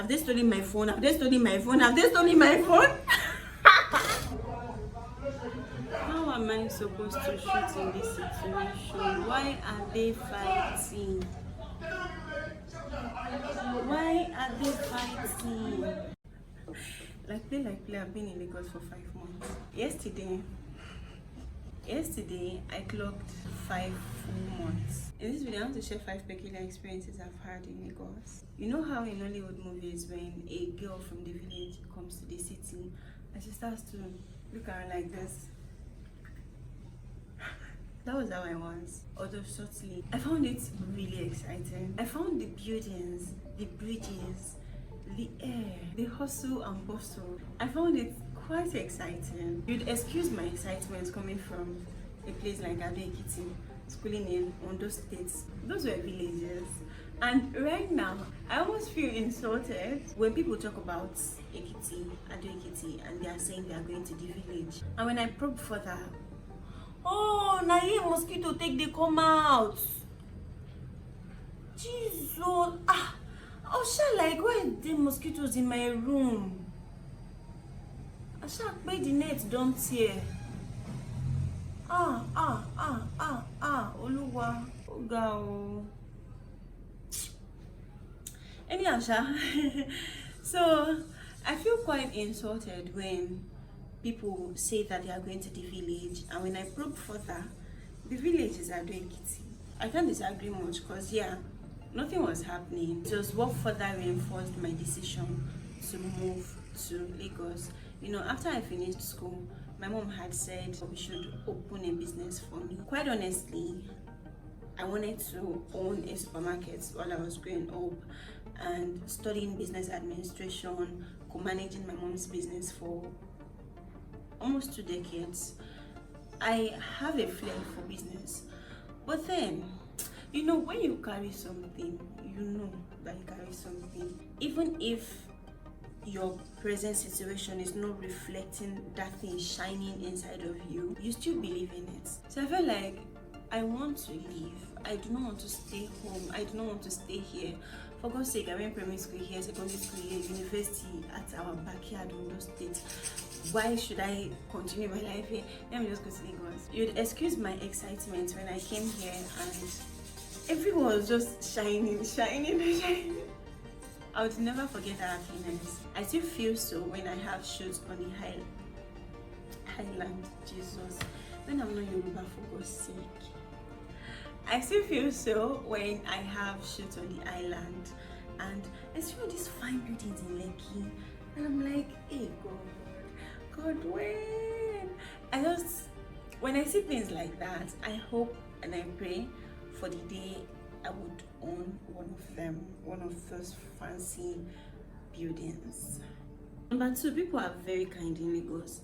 Have they stolen my phone? Have they stolen my phone? Have they stolen my phone? How am I supposed to shoot in this situation? Why are they fighting? Why are they fighting? Like play, I've been in Lagos for 5 months. Yesterday, I clocked 5 full months. In this video, I want to share 5 peculiar experiences I've had in Lagos. You know how in Hollywood movies, when a girl from the village comes to the city and she starts to look around like this? That was how I was, although shortly. I found it really exciting. I found the buildings, the bridges, the air, the hustle and bustle. I found it quite exciting. You'd excuse my excitement coming from a place like Ado-Ekiti, schooling in Ondo State. Those were villages. And right now, I almost feel insulted when people talk about Ekiti, Ado-Ekiti, and they are saying they are going to the village. And when I probe further, oh, na here mosquito take they come out. Jesus, like, why are the mosquitoes in my room? I shall pay the net, don't tear. Oluwa, Oga. Anyhow, so I feel quite insulted when people say that they are going to the village, and when I probe further, the village is Ado-Ekiti. I can't disagree much because nothing was happening. It was what further reinforced my decision to move to Lagos. You know, after I finished school, my mom had said we should open a business for me. Quite honestly, I wanted to own a supermarket while I was growing up and studying business administration, co-managing my mom's business for almost 2 decades. I have a flair for business, but then, you know, when you carry something, you know that you carry something. Even if your present situation is not reflecting that thing shining inside of you, you still believe in it. So I felt like I want to leave. I do not want to stay home. I do not want to stay here. For God's sake, I went primary school here, secondary school here, university at our backyard in Ondo State. Why should I continue my life here? Let me just go to Lagos. You'd excuse my excitement when I came here and everyone was just shining. I would never forget that happiness. I still feel so when I have shoots on the highland, Jesus. When I'm not Yoruba, for God's sake. I still feel so when I have shoots on the island and I see all these fine buildings in Lekki and I'm like, hey God, when? When I see things like that, I hope and I pray for the day I would own one of those fancy buildings. Number 2, people are very kind in Lagos.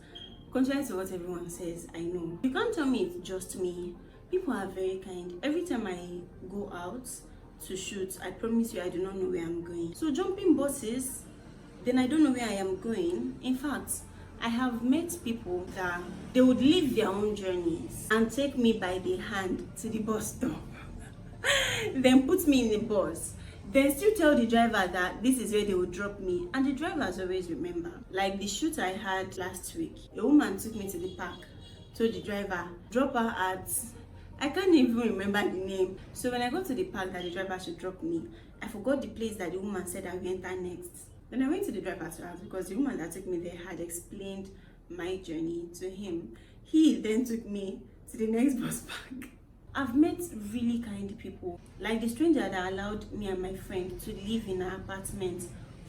Contrary to what everyone says, I know. You can't tell me it's just me. People are very kind. Every time I go out to shoot, I promise you I do not know where I'm going. So jumping buses, then I don't know where I am going. In fact, I have met people that they would leave their own journeys and take me by the hand to the bus stop. Then put me in the bus. Then still tell the driver that this is where they will drop me. And the drivers always remember. Like the shoot I had last week, a woman took me to the park, told the driver, drop her at, I can't even remember the name. So when I got to the park that the driver should drop me, I forgot the place that the woman said I would enter next. Then I went to the driver's house because the woman that took me there had explained my journey to him. He then took me to the next bus park. I've met really kind people, like the stranger that allowed me and my friend to live in her apartment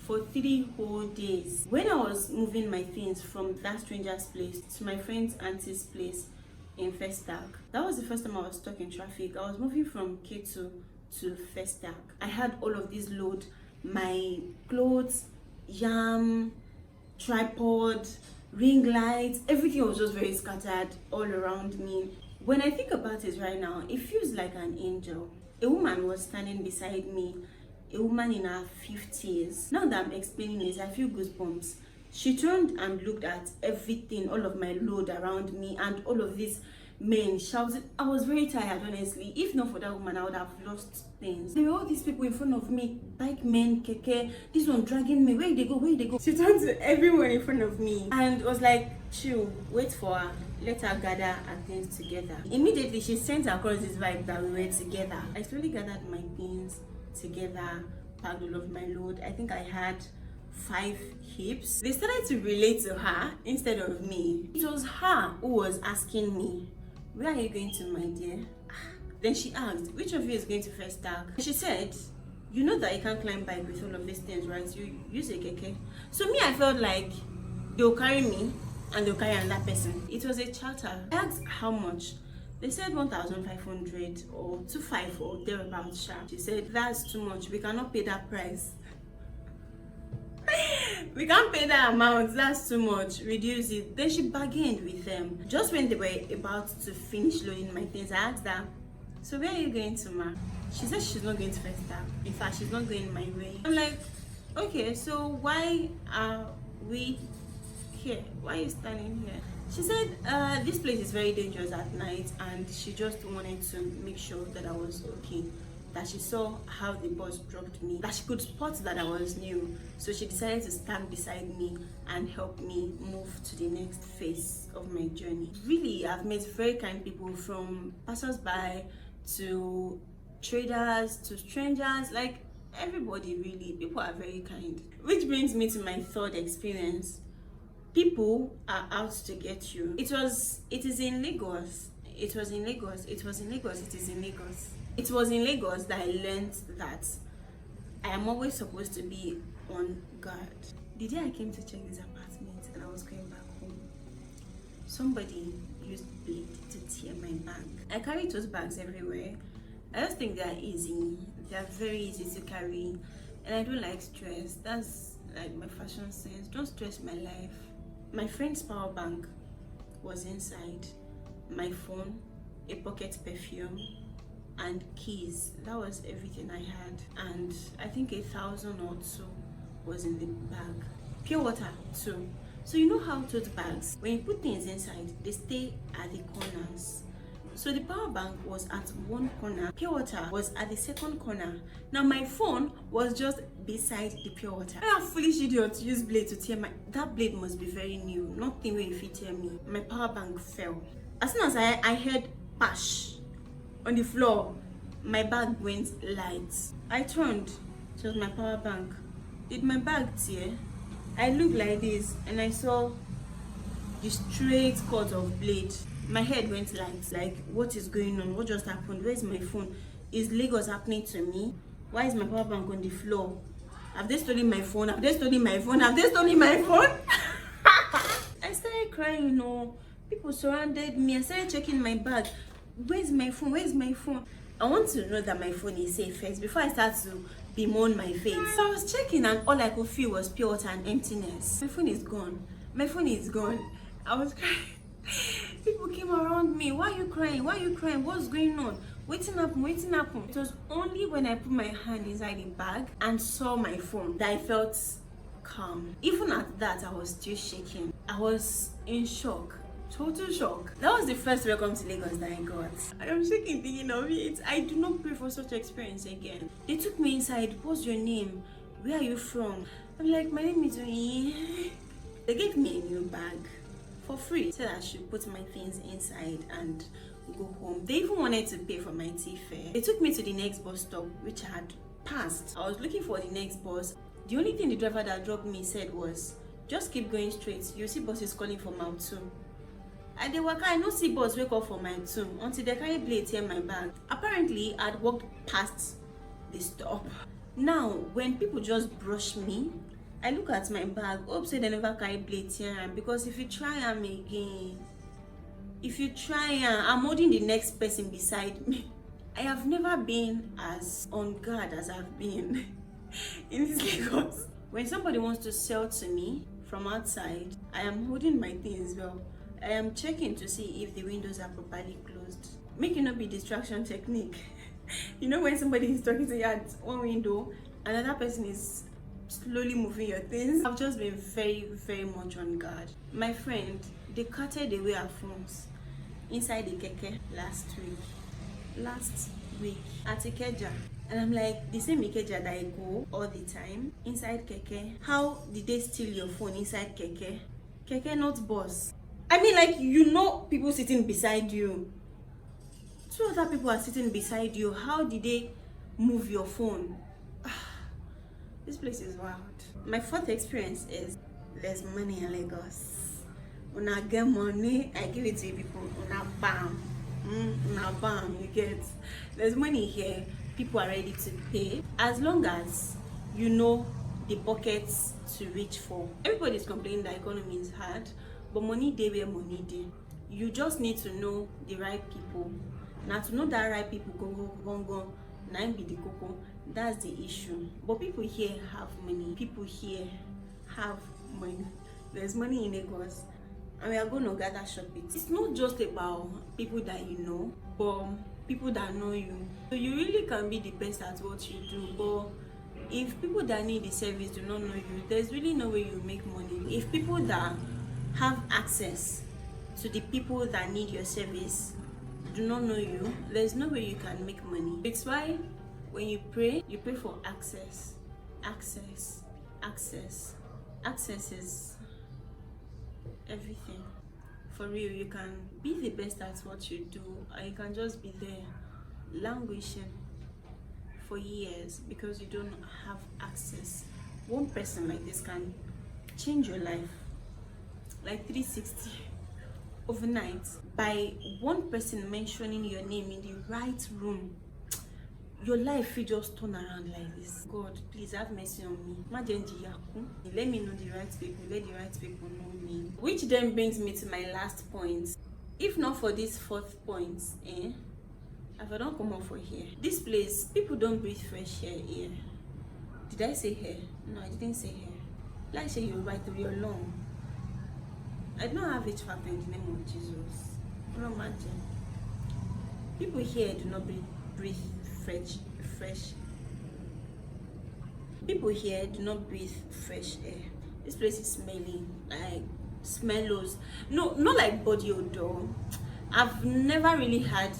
for 3 whole days. When I was moving my things from that stranger's place to my friend's auntie's place in Festac, that was the first time I was stuck in traffic. I was moving from Ketu to Festac. I had all of this load, my clothes, yam, tripod, ring lights, everything was just very scattered all around me. When I think about it right now, it feels like an angel. A woman was standing beside me, a woman in her 50s. Now that I'm explaining this, I feel goosebumps. She turned and looked at everything, all of my load around me and all of these men shouting. I was very tired, honestly. If not for that woman, I would have lost things. There were all these people in front of me, bike men, keke, this one dragging me. Where they go? Where they go? She turned to everyone in front of me and was like, chill, wait for her, let her gather her things together. Immediately, she sent across this vibe that we were together. I slowly gathered my things together, packed all of my load. I think I had 5 hips. They started to relate to her instead of me. It was her who was asking me, where are you going to, my dear? Then she asked, which of you is going to first tag? She said, you know that you can't climb bike with all of these things, right? You use a keke. So me, I felt like they'll carry me and they'll carry another person. It was a charter. I asked how much. They said 1,500 or 2,500 or thereabouts sharp. She said, that's too much. We cannot pay that price. We can't pay that amount, that's too much, reduce it. Then she bargained with them. Just when they were about to finish loading my things, I asked her, so where are you going to, ma? She said she's not going to first tag. In fact, she's not going my way. I'm like, okay, so why are we here? Why are you standing here? She said this place is very dangerous at night, and she just wanted to make sure that I was okay. That she saw how the bus dropped me, that she could spot that I was new, so she decided to stand beside me and help me move to the next phase of my journey. Really, I've met very kind people, from passers-by to traders to strangers, like everybody really. People are very kind. Which brings me to my third experience. People are out to get you. It is in Lagos. It was in Lagos. It was in Lagos. It is in Lagos. It was in Lagos that I learned that I am always supposed to be on guard. The day I came to check this apartment and I was going back home, somebody used blade to tear my bag. I carry tote bags everywhere. I just think they are easy. They are very easy to carry, and I don't like stress. That's like my fashion sense. Don't stress my life. My friend's power bank was inside. My phone, a pocket perfume, and keys. That was everything I had. And I think 1,000 or so was in the bag. Pure water too. So you know how tote bags, when you put things inside, they stay at the corners. So the power bank was at one corner, pure water was at the second corner. Now my phone was just beside the pure water. I am foolish idiot to use blade to tear that blade must be very new. Nothing will if it tear me. My power bank fell. As soon as I heard pash on the floor, my bag went light. I turned. It was my power bank. Did my bag tear? I looked like this and I saw the straight cut of blade. My head went light. Like, what is going on? What just happened? Where's my phone? Is Lagos happening to me? Why is my power bank on the floor? Have they stolen my phone? Have they stolen my phone? Have they stolen my phone? I started crying, you know. People surrounded me. I started checking my bag. Where's my phone? Where's my phone? I want to know that my phone is safe first before I start to bemoan my fate. So I was checking and all I could feel was pure water and emptiness. My phone is gone. My phone is gone. I was crying. People came around me. Why are you crying? Why are you crying? What's going on? Waiting happen, waiting happen. It was only when I put my hand inside the bag and saw my phone that I felt calm. Even at that, I was still shaking. I was in shock. Total shock. That was the first welcome to Lagos that I got. I am shaking thinking of it. I do not pray for such experience again. They took me inside. What's your name? Where are you from? I'm like, my name is Oyin. They gave me a new bag for free. Said I should put my things inside and go home. They even wanted to pay for my tea fare. They took me to the next bus stop, which I had passed. I was looking for the next bus. The only thing the driver that dropped me said was, just keep going straight. You see buses calling for Mount 2. And they were kind of see bus wake up for my tomb until they carry blade tear my bag. Apparently, I'd walked past the stop. Now, when people just brush me, I look at my bag, hope say they never carry blade tear am, because if you try am again, I'm holding the next person beside me. I have never been as on guard as I've been in this Lagos. When somebody wants to sell to me from outside, I am holding my things well. I am checking to see if the windows are properly closed. Make it not be distraction technique. You know when somebody is talking to you at one window, another person is slowly moving your things. I've just been very, very much on guard. My friend, they carted away our phones. inside the keke last week at Ikeja. And I'm like, the same Ikeja that I go all the time, inside keke. How did they steal your phone inside keke? Keke not bus. I mean, like, you know, people sitting beside you. 2 other people are sitting beside you. How did they move your phone? This place is wild. My 4th experience is there's money in Lagos. When I get money, I give it to people. Una bam. Una bam, you get. There's money here. People are ready to pay. As long as you know the pockets to reach for. Everybody's complaining that economy is hard, but money day where money day. You just need to know the right people. Now to know that right people go. Now be the cocoa. That's the issue. But people here have money. People here have money. There's money in Lagos, and we are going to gather shop it. It's not just about people that you know, but people that know you. So you really can be the best at what you do, but if people that need the service do not know you, there's really no way you make money. If people that have access to the people that need your service do not know you, there's no way you can make money. It's why when you pray for access. Access is everything. For real, you can be the best at what you do, and you can just be there languishing for years because you don't have access. One person like this can change your life like 360 overnight by one person mentioning your name in the right room. Your life will just turn around like this. God, please have mercy on me. Let me know the right people. Let the right people know me. Which then brings me to my last point. If not for this 4th point, if I don't come out for here, this place, people don't breathe fresh air here. Did I say hair? No, I didn't say hair. Like say you're right through your lung. I don't have H factor in the name of Jesus. Don't imagine. People here do not breathe fresh. People here do not breathe fresh air. This place is smelling like smellos. No, not like body odor. I've never really had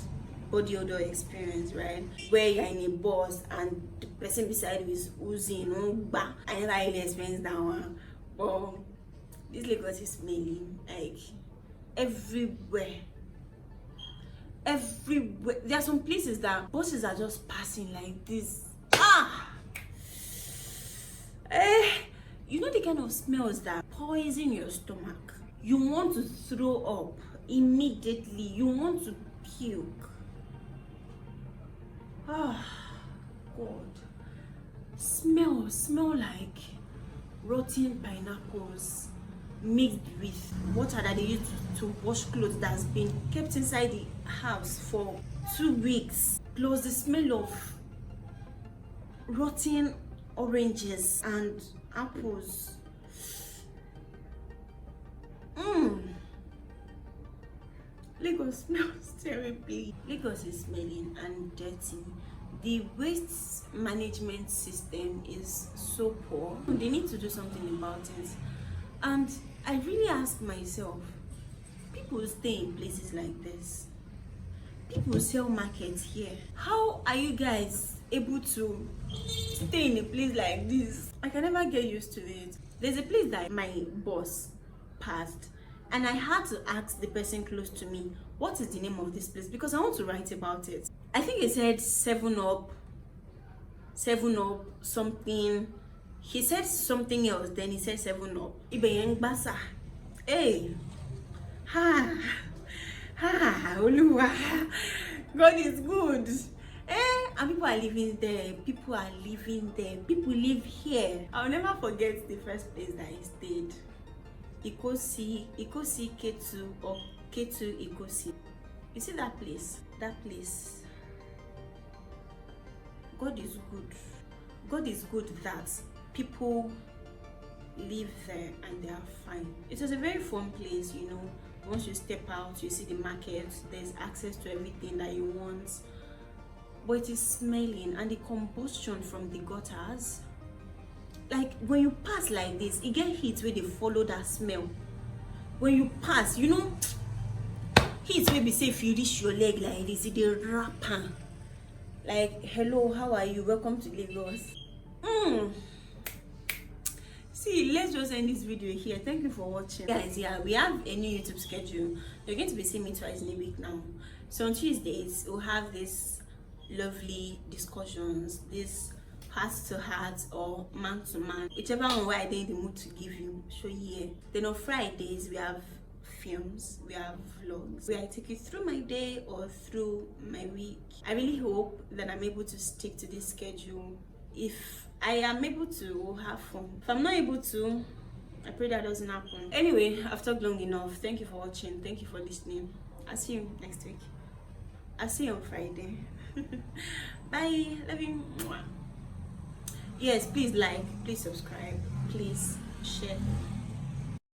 body odor experience, right? Where you're in a bus and the person beside you is oozing, I never really experienced that one. But this Lagos is smelling like everywhere. There are some places that buses are just passing like this. You know the kind of smells that poison your stomach. You want to throw up immediately. You want to puke. God. Smell like rotten pineapples mixed with water that they use to wash clothes that's been kept inside the house for 2 weeks, plus the smell of rotten oranges and apples. Lagos smells terribly. Lagos is smelling and dirty. The waste management system is so poor. They need to do something about it. And I really ask myself, people stay in places like this. People sell markets here. How are you guys able to stay in a place like this? I can never get used to it. There's a place that my boss passed, and I had to ask the person close to me, what is the name of this place? Because I want to write about it. I think it said 7up, something. He said something else, then he said 7up. Ibeyengbasa. Hey. Oluwa. God is good. And people are living there. People live here. I'll never forget the first place that I stayed. Ikosi K2 or K2 Ikosi. You see that place? That place. God is good. God is good that people live there and they are fine. It was a very fun place, you know. Once you step out, you see the market, there's access to everything that you want. But it is smelling, and the combustion from the gutters, like when you pass like this, it get hit where they follow that smell. When you pass, you know, Heat maybe say if you reach your leg like this, it dey wrap am. Like, hello, how are you? Welcome to Lagos. See, let's just end this video here. Thank you for watching. Guys, yeah, we have a new YouTube schedule. You're going to be seeing me twice in a week now. So on Tuesdays, we'll have this lovely discussions, this heart to heart or man to man, whichever one where I dey in the mood to give you, show you here. Then on Fridays, we have films, we have vlogs where I take you through my day or through my week. I really hope that I'm able to stick to this schedule. If I am able to, we'll have fun. If I'm not able to, I pray that doesn't happen. Anyway, I've talked long enough. Thank you for watching. Thank you for listening. I'll see you next week. I'll see you on Friday. Bye. Love you. Yes, please like, please subscribe, please share.